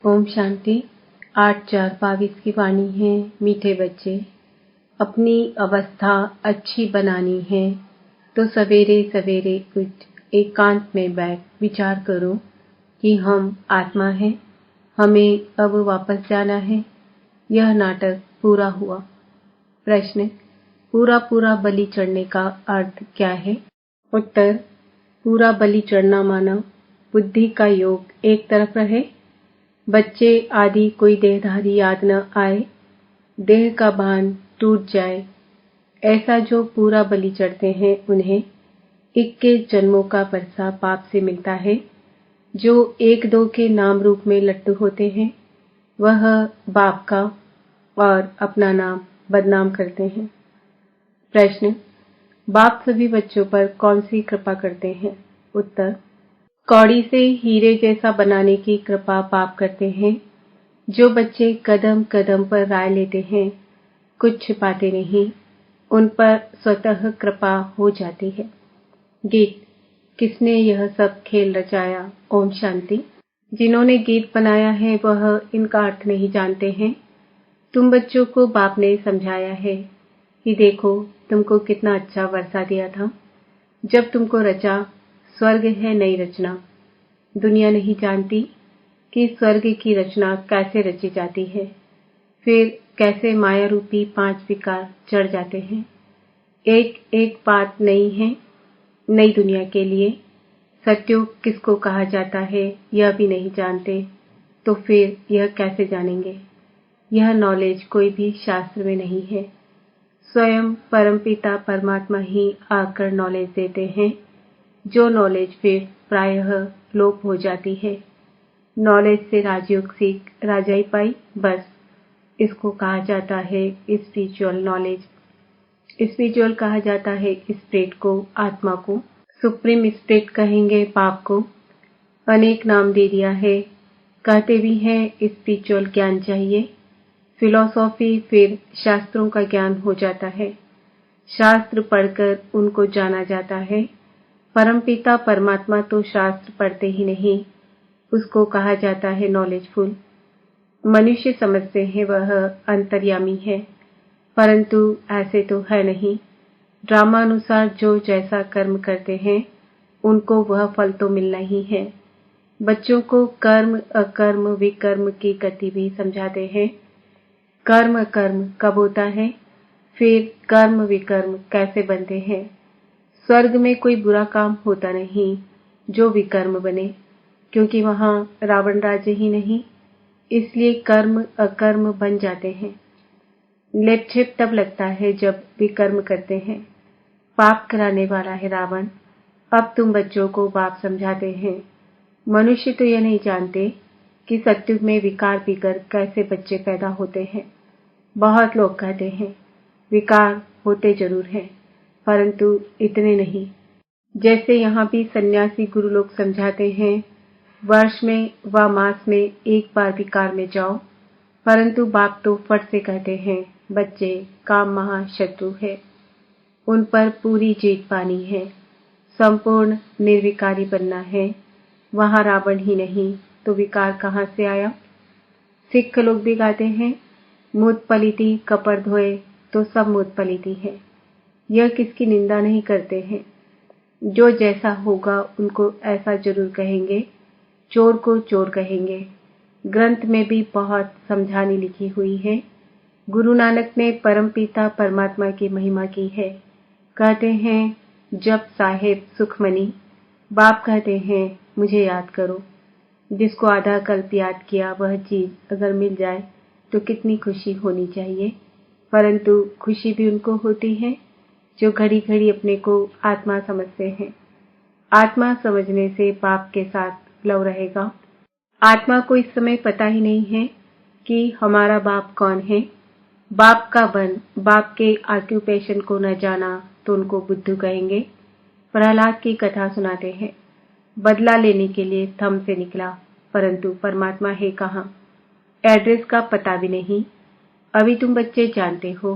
ओम शांति। 8/4/22 की वाणी है। मीठे बच्चे, अपनी अवस्था अच्छी बनानी है तो सवेरे सवेरे उठ एकांत में बैठ विचार करो कि हम आत्मा हैं, हमें अब वापस जाना है। यह नाटक पूरा हुआ। प्रश्न, पूरा बलि चढ़ने का अर्थ क्या है? उत्तर, पूरा बलि चढ़ना माना बुद्धि का योग एक तरफ रहे, बच्चे आदि कोई देहधारी याद न आए, देह का भान टूट जाए। ऐसा जो पूरा बलि चढ़ते हैं उन्हें 21 जन्मों का बरसा पाप से मिलता है। जो 1-2 के नाम रूप में लट्टू होते हैं वह बाप का और अपना नाम बदनाम करते हैं। प्रश्न, बाप सभी बच्चों पर कौन सी कृपा करते हैं? उत्तर, कौड़ी से हीरे जैसा बनाने की कृपा बाप करते हैं। जो बच्चे कदम कदम पर राय लेते हैं, कुछ छिपाते नहीं, उन पर स्वतः कृपा हो जाती है। गीत, किसने यह सब खेल रचाया? ओम शांति। जिन्होंने गीत बनाया है वह इनका अर्थ नहीं जानते हैं। तुम बच्चों को बाप ने समझाया है कि देखो तुमको कितना अच्छा वर्षा दिया था। जब तुमको रचा, स्वर्ग है नई रचना। दुनिया नहीं जानती कि स्वर्ग की रचना कैसे रची जाती है, फिर कैसे माया रूपी 5 विकार चढ़ जाते हैं। एक एक बात नई है नई दुनिया के लिए। सत्युग किसको कहा जाता है यह भी नहीं जानते, तो फिर यह कैसे जानेंगे? यह नॉलेज कोई भी शास्त्र में नहीं है। स्वयं परमपिता परमात्मा ही आकर नॉलेज देते हैं, जो नॉलेज फिर प्रायः लोप हो जाती है। नॉलेज से राजयोग सीख राजाई पाई, बस इसको कहा जाता है स्पिरिचुअल नॉलेज। स्पिरिचुअल कहा जाता है स्पिरिट को, आत्मा को। सुप्रीम स्पिरिट कहेंगे बाप को। अनेक नाम दे दिया है। कहते भी हैं स्पिरिचुअल ज्ञान चाहिए। फिलॉसॉफी फिर शास्त्रों का ज्ञान हो जाता है। शास्त्र पढ़कर उनको जाना जाता है। परमपिता परमात्मा तो शास्त्र पढ़ते ही नहीं, उसको कहा जाता है नॉलेजफुल। मनुष्य समझते हैं वह अंतर्यामी है, परंतु ऐसे तो है नहीं। ड्रामानुसार जो जैसा कर्म करते हैं उनको वह फल तो मिलना ही है। बच्चों को कर्म अकर्म विकर्म की गति भी समझाते हैं। कर्म अकर्म कब होता है, फिर कर्म विकर्म कैसे बनते हैं। स्वर्ग में कोई बुरा काम होता नहीं जो विकर्म बने, क्योंकि वहां रावण राज्य ही नहीं, इसलिए कर्म अकर्म बन जाते हैं। लेपछेप तब लगता है जब विकर्म करते हैं। पाप कराने वाला है रावण। अब तुम बच्चों को बाप समझाते हैं। मनुष्य तो यह नहीं जानते कि सत्युग में विकार पीकर कैसे बच्चे पैदा होते हैं। बहुत लोग कहते हैं विकार होते जरूर हैं, परंतु इतने नहीं। जैसे यहाँ भी सन्यासी गुरु लोग समझाते हैं, वर्ष में व मास में एक बार विकार में जाओ, परंतु बाप तो फट से कहते हैं बच्चे काम महाशत्रु है, उन पर पूरी जीत पानी है, संपूर्ण निर्विकारी बनना है। वहां रावण ही नहीं तो विकार कहाँ से आया? सिख लोग भी गाते हैं मूत पलिती कपड़ धोए तो सब मूत पलिती है। यह किसकी निंदा नहीं करते हैं। जो जैसा होगा उनको ऐसा जरूर कहेंगे। चोर को चोर कहेंगे। ग्रंथ में भी बहुत समझानी लिखी हुई है। गुरु नानक ने परमपिता परमात्मा की महिमा की है। कहते हैं जब साहेब सुखमनी, बाप कहते हैं मुझे याद करो। जिसको आधा कल्प याद किया वह चीज अगर मिल जाए तो कितनी खुशी होनी चाहिए, परंतु खुशी भी उनको होती है जो घड़ी घड़ी अपने को आत्मा समझते हैं। आत्मा समझने से बाप के साथ लव रहेगा। आत्मा को इस समय पता ही नहीं है कि हमारा बाप कौन है। बाप का बन, बाप के ऑक्यूपेशन को न जाना तो उनको बुद्धू कहेंगे। प्रहलाद की कथा सुनाते हैं। बदला लेने के लिए थम से निकला, परंतु परमात्मा है कहाँ? एड्रेस का पता भी नहीं। अभी तुम बच्चे जानते हो,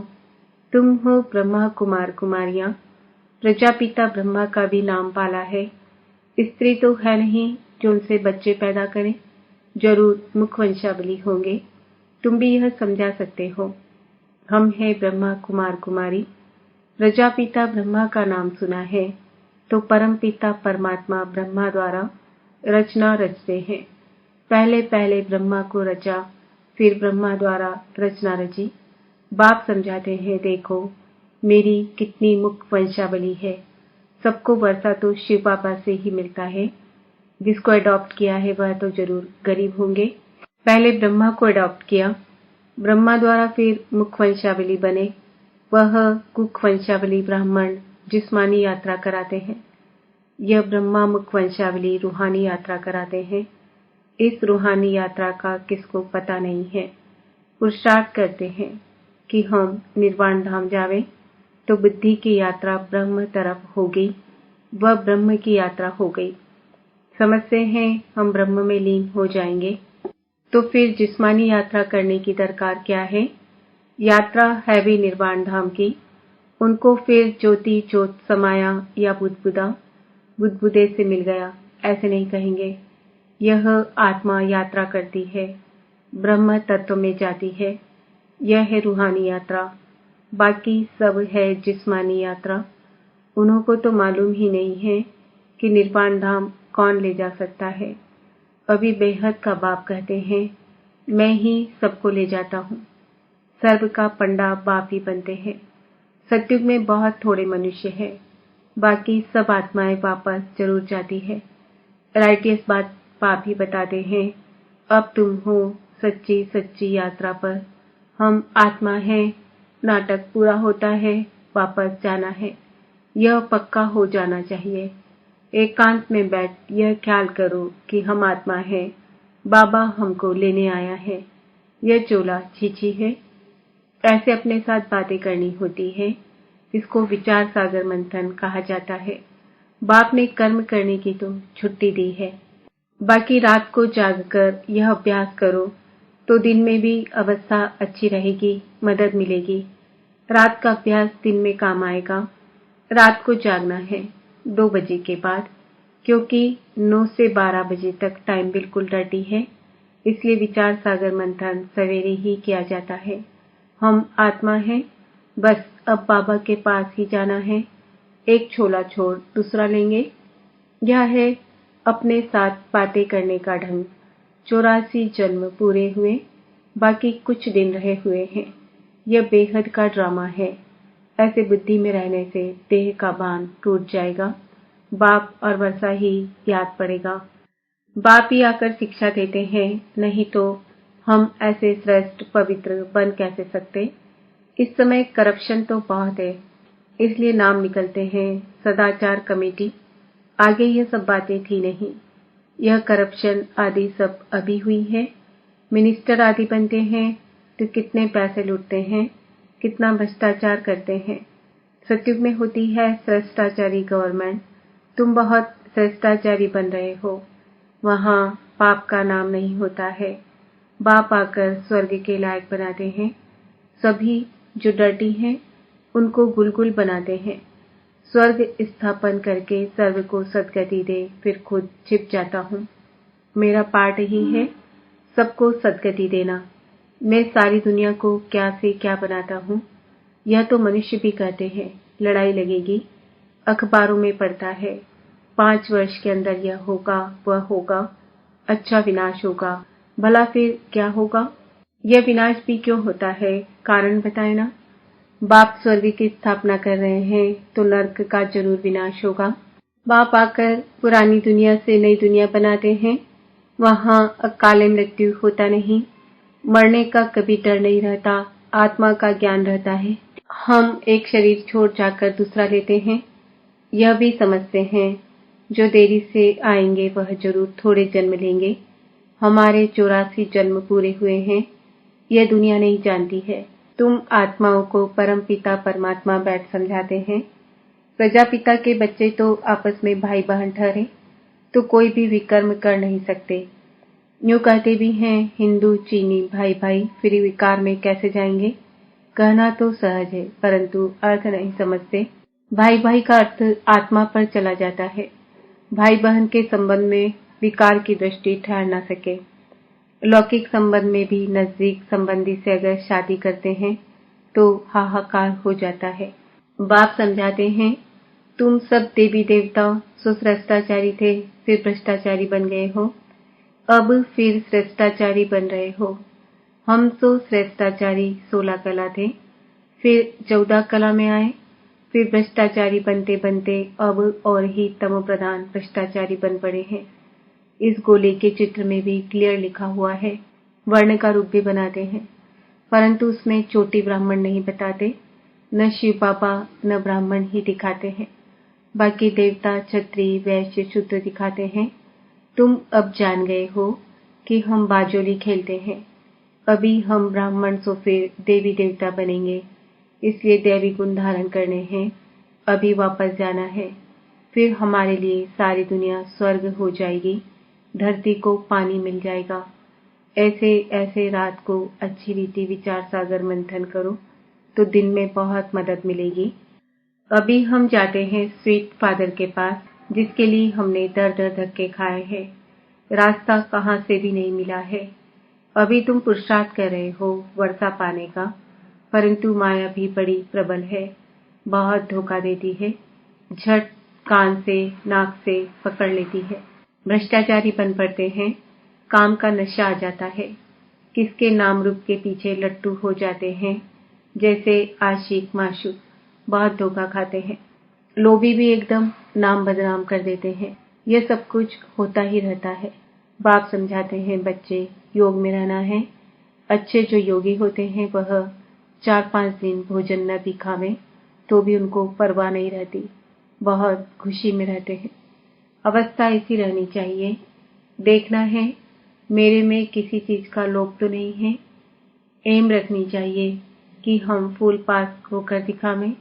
तुम हो ब्रह्मा कुमार कुमारियां। प्रजापिता ब्रह्मा का भी नाम पाला है। स्त्री तो है नहीं जो उनसे बच्चे पैदा करें। जरूर मुख वंशावली होंगे। तुम भी यह समझा सकते हो। हम हैं ब्रह्मा कुमार कुमारी। प्रजापिता ब्रह्मा का नाम सुना है तो परम पिता परमात्मा ब्रह्मा द्वारा रचना रचते हैं। पहले पहले ब्रह्मा को रचा, फिर ब्रह्मा द्वारा रचना रची। बाप समझाते हैं, देखो मेरी कितनी मुख वंशावली है। सबको वर्षा तो शिव बाबा से ही मिलता है। जिसको अडॉप्ट किया है वह तो जरूर गरीब होंगे। पहले ब्रह्मा को अडॉप्ट किया, ब्रह्मा द्वारा फिर मुख वंशावली बने। वह कुख वंशावली ब्राह्मण जिस्मानी यात्रा कराते हैं। यह ब्रह्मा मुख वंशावली रूहानी यात्रा कराते हैं। इस रूहानी यात्रा का किसको पता नहीं है। पुरुषार्थ करते हैं कि हम निर्वाण धाम जावें, तो बुद्धि की यात्रा ब्रह्म तरफ हो गई। वह ब्रह्म की यात्रा हो गई। समझते हैं हम ब्रह्म में लीन हो जाएंगे, तो फिर जिस्मानी यात्रा करने की दरकार क्या है। यात्रा है भी निर्वाण धाम की। उनको फिर ज्योति ज्योत समाया या बुदबुदा बुदबुदे से मिल गया ऐसे नहीं कहेंगे। यह आत्मा यात्रा करती है, ब्रह्म तत्व में जाती है। यह है रूहानी यात्रा। बाकी सब है जिस्मानी यात्रा। उन्हों को तो मालूम ही नहीं है कि निर्वाण धाम कौन ले जा सकता है। अभी बेहद का बाप कहते हैं, मैं ही सबको ले जाता हूँ। सर्व का पंडा बाप ही बनते हैं। सतयुग में बहुत थोड़े मनुष्य हैं, बाकी सब आत्माएं वापस जरूर जाती है। राइटियस बात बाप ही बताते हैं, अब तुम हो सच्ची सच्ची यात्रा पर। हम आत्मा हैं, नाटक पूरा होता है, वापस जाना है। यह पक्का हो जाना चाहिए। एकांत में बैठ यह ख्याल करो कि हम आत्मा हैं, बाबा हमको लेने आया है। यह चोला छीछी है। ऐसे अपने साथ बातें करनी होती है। इसको विचार सागर मंथन कहा जाता है। बाप ने कर्म करने की तो छुट्टी दी है। बाकी रात को जागकर यह अभ्यास करो तो दिन में भी अवस्था अच्छी रहेगी, मदद मिलेगी। रात का अभ्यास दिन में काम आएगा। रात को जागना है 2 बजे के बाद, क्योंकि 9 से 12 बजे तक टाइम बिल्कुल डर्टी है। इसलिए विचार सागर मंथन सवेरे ही किया जाता है। हम आत्मा हैं, बस अब बाबा के पास ही जाना है। एक छोला छोड़ दूसरा लेंगे। यह है अपने साथ बातें करने का ढंग। 84 जन्म पूरे हुए, बाकी कुछ दिन रहे हुए हैं। यह बेहद का ड्रामा है। ऐसे बुद्धि में रहने से देह का बांध टूट जाएगा। बाप और वर्षा ही याद पड़ेगा। बाप ही आकर शिक्षा देते हैं, नहीं तो हम ऐसे श्रेष्ठ पवित्र बन कैसे सकते। इस समय करप्शन तो बहुत है, इसलिए नाम निकलते हैं सदाचार कमेटी। आगे ये सब बातें थी नहीं। यह करप्शन आदि सब अभी हुई है। मिनिस्टर आदि बनते हैं तो कितने पैसे लूटते हैं, कितना भ्रष्टाचार करते हैं। सतयुग में होती है श्रेष्ठाचारी गवर्नमेंट। तुम बहुत श्रेष्ठाचारी बन रहे हो। वहां पाप का नाम नहीं होता है। बाप आकर स्वर्ग के लायक बनाते हैं। सभी जो डर्टी हैं उनको गुलगुल बनाते हैं। स्वर्ग स्थापन करके सर्व को सदगति दे, फिर खुद छिप जाता हूँ। मेरा पार्ट ही है सबको सदगति देना। मैं सारी दुनिया को क्या से क्या बनाता हूँ। यह तो मनुष्य भी कहते हैं लड़ाई लगेगी, अखबारों में पढ़ता है 5 वर्ष के अंदर यह होगा वह होगा, अच्छा विनाश होगा। भला फिर क्या होगा। यह विनाश भी क्यों होता है, कारण बताए ना। बाप स्वर्ग की स्थापना कर रहे हैं तो नर्क का जरूर विनाश होगा। बाप आकर पुरानी दुनिया से नई दुनिया बनाते हैं। वहां अकाले मृत्यु होता नहीं, मरने का कभी डर नहीं रहता, आत्मा का ज्ञान रहता है। हम एक शरीर छोड़ जाकर दूसरा लेते हैं। यह भी समझते हैं जो देरी से आएंगे वह जरूर थोड़े जन्म लेंगे। हमारे 84 जन्म पूरे हुए हैं। यह दुनिया नहीं जानती है। तुम आत्माओं को परम पिता परमात्मा बैठ समझाते हैं। प्रजापिता के बच्चे तो आपस में भाई बहन ठहरे तो कोई भी विकर्म कर नहीं सकते। यूं कहते भी हैं हिंदू चीनी भाई भाई, फिर विकार में कैसे जाएंगे। कहना तो सहज है परंतु अर्थ नहीं समझते। भाई भाई का अर्थ आत्मा पर चला जाता है। भाई बहन के संबंध में विकार की दृष्टि ठहर न सके। लौकिक संबंध में भी नजदीक संबंधी से अगर शादी करते हैं तो हाहाकार हो जाता है। बाप समझाते हैं, तुम सब देवी देवता सुश्रेष्ठाचारी थे, फिर भ्रष्टाचारी बन गए हो, अब फिर श्रेष्ठाचारी बन रहे हो। हम तो श्रेष्ठाचारी 16 कला थे, फिर 14 कला में आए, फिर भ्रष्टाचारी बनते बनते अब और ही तमो प्रधान भ्रष्टाचारी बन पड़े हैं। इस गोले के चित्र में भी क्लियर लिखा हुआ है, वर्ण का रूप भी बनाते हैं, परंतु उसमें चोटी ब्राह्मण नहीं बताते, न शिव बाबा न ब्राह्मण ही दिखाते हैं, बाकी देवता क्षत्रिय वैश्य शूद्र दिखाते हैं। तुम अब जान गए हो कि हम बाजोली खेलते हैं, अभी हम ब्राह्मण तो फिर देवी देवता बनेंगे, इसलिए दैवी गुण धारण करने हैं, अभी वापस जाना है, फिर हमारे लिए सारी दुनिया स्वर्ग हो जाएगी, धरती को पानी मिल जाएगा। ऐसे ऐसे रात को अच्छी रीति विचार सागर मंथन करो तो दिन में बहुत मदद मिलेगी। अभी हम जाते हैं स्वीट फादर के पास, जिसके लिए हमने दर दर धक्के खाए हैं, रास्ता कहाँ से भी नहीं मिला है। अभी तुम पुरुषार्थ कर रहे हो वर्षा पाने का, परंतु माया भी बड़ी प्रबल है, बहुत धोखा देती है, झट कान से नाक से पकड़ लेती है। भ्रष्टाचारी बन पड़ते हैं, काम का नशा आ जाता है, किसके नाम रूप के पीछे लट्टू हो जाते हैं, जैसे आशिक माशूक, बहुत धोखा खाते हैं। लोभी भी एकदम नाम बदनाम कर देते हैं। यह सब कुछ होता ही रहता है। बाप समझाते हैं, बच्चे योग में रहना है। अच्छे जो योगी होते हैं वह 4-5 दिन भोजन न भी खावें तो भी उनको परवाह नहीं रहती, बहुत खुशी में रहते हैं। अवस्था ऐसी रहनी चाहिए। देखना है मेरे में किसी चीज का लोभ तो नहीं है। एम रखनी चाहिए कि हम फूल पास होकर दिखावें।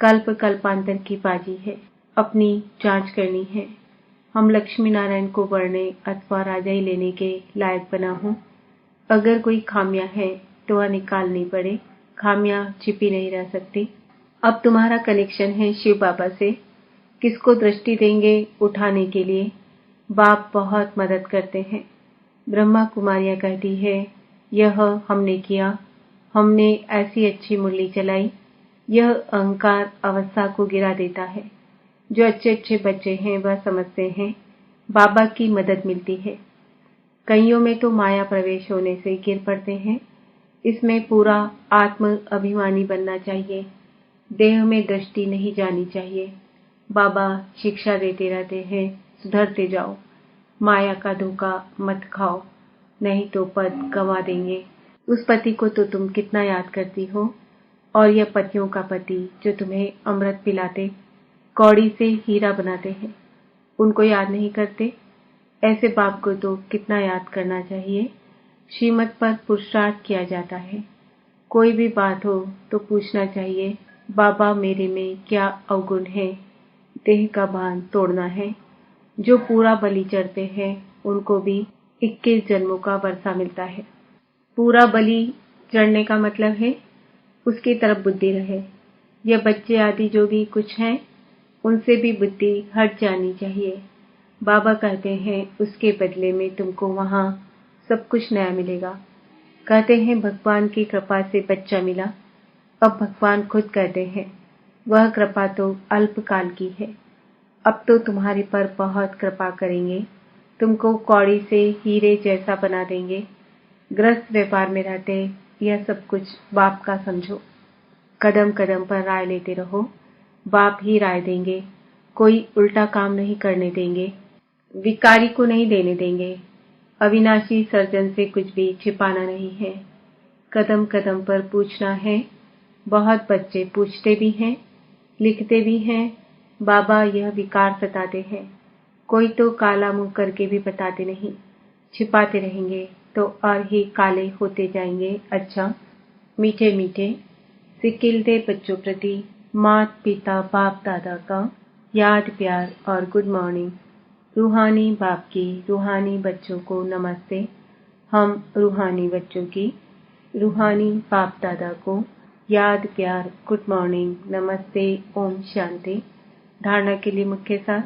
कल्प कल्पांतर की बाजी है, अपनी जांच करनी है। हम लक्ष्मी नारायण को वरने अथवा राजा ही लेने के लायक बना हूं। अगर कोई खामियां है तो वह निकालनी पड़े, खामियां छिपी नहीं रह सकती। अब तुम्हारा कनेक्शन है शिव बाबा से, किसको दृष्टि देंगे उठाने के लिए। बाप बहुत मदद करते हैं। ब्रह्मा कुमारियां कहती है, यह हमने किया, हमने ऐसी अच्छी मुरली चलाई। यह अहंकार अवस्था को गिरा देता है। जो अच्छे अच्छे बच्चे हैं वह समझते हैं बाबा की मदद मिलती है। कईयों में तो माया प्रवेश होने से गिर पड़ते हैं। इसमें पूरा आत्म अभिमानी बनना चाहिए, देह में दृष्टि नहीं जानी चाहिए। बाबा शिक्षा देते रहते हैं, सुधरते जाओ, माया का धोखा मत खाओ, नहीं तो पद गंवा देंगे। उस पति को तो तुम कितना याद करती हो, और यह पतियों का पति जो तुम्हें अमृत पिलाते, कौड़ी से हीरा बनाते हैं, उनको याद नहीं करते। ऐसे बाप को तो कितना याद करना चाहिए। श्रीमत पर पुरुषार्थ किया जाता है। कोई भी बात हो तो पूछना चाहिए, बाबा मेरे में क्या अवगुण है, देह का बांध तोड़ना है। जो पूरा बलि चढ़ते हैं उनको भी 21 जन्मों का वर्षा मिलता है। पूरा बलि चढ़ने का मतलब है उसकी तरफ बुद्धि रहे। यह बच्चे आदि जो भी कुछ हैं उनसे भी बुद्धि हट जानी चाहिए। बाबा कहते हैं उसके बदले में तुमको वहां सब कुछ नया मिलेगा। कहते हैं भगवान की कृपा से बच्चा मिला। अब भगवान खुद कहते हैं वह कृपा तो अल्पकाल की है, अब तो तुम्हारे पर बहुत कृपा करेंगे, तुमको कौड़ी से हीरे जैसा बना देंगे। गृहस्थ व्यापार में रहते यह सब कुछ बाप का समझो। कदम कदम पर राय लेते रहो, बाप ही राय देंगे, कोई उल्टा काम नहीं करने देंगे, विकारी को नहीं देने देंगे। अविनाशी सर्जन से कुछ भी छिपाना नहीं है। कदम कदम पर पूछना है। बहुत बच्चे पूछते भी हैं, लिखते भी हैं, बाबा यह विकार सताते हैं। कोई तो काला मुंह करके भी बताते नहीं, छिपाते रहेंगे तो और ही काले होते जाएंगे। अच्छा, मीठे मीठे सिकिलते बच्चों प्रति माता पिता बाप दादा का याद प्यार और गुड मॉर्निंग। रूहानी बाप की रूहानी बच्चों को नमस्ते। हम रूहानी बच्चों की रूहानी बाप दादा को याद प्यार गुड मॉर्निंग नमस्ते ओम शांति। धारणा के लिए मुख्य सार,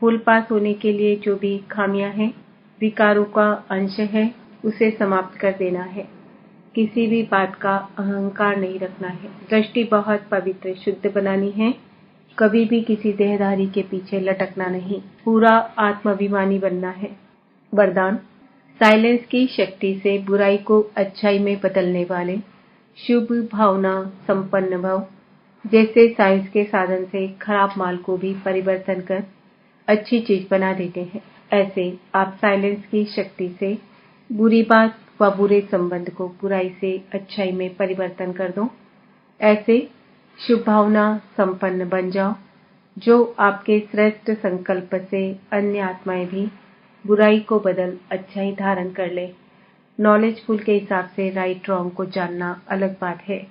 फुल पास होने के लिए जो भी खामियां हैं, विकारों का अंश है, उसे समाप्त कर देना है। किसी भी बात का अहंकार नहीं रखना है। दृष्टि बहुत पवित्र शुद्ध बनानी है। कभी भी किसी देहधारी के पीछे लटकना नहीं। पूरा आत्माभिमानी बनना है। वरदान, साइलेंस की शक्ति से बुराई को अच्छाई में बदलने वाले शुभ भावना संपन्न भव। जैसे साइंस के साधन से खराब माल को भी परिवर्तन कर अच्छी चीज बना देते हैं, ऐसे आप साइलेंस की शक्ति से बुरी बात व बुरे संबंध को बुराई से अच्छाई में परिवर्तन कर दो। ऐसे शुभ भावना संपन्न बन जाओ, जो आपके श्रेष्ठ संकल्प से अन्य आत्माएं भी बुराई को बदल अच्छाई धारण कर ले। नॉलेजफुल के हिसाब से राइट रॉन्ग को जानना अलग बात है,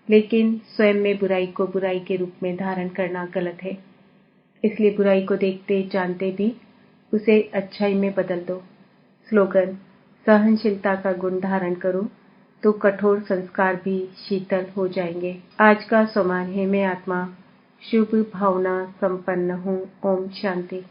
लेकिन स्वयं में बुराई को बुराई के रूप में धारण करना गलत है। इसलिए बुराई को देखते जानते भी उसे अच्छाई में बदल दो। स्लोगन, सहनशीलता का गुण धारण करो तो कठोर संस्कार भी शीतल हो जाएंगे। आज का सम्मान है, मैं आत्मा शुभ भावना संपन्न हूँ। ओम शांति।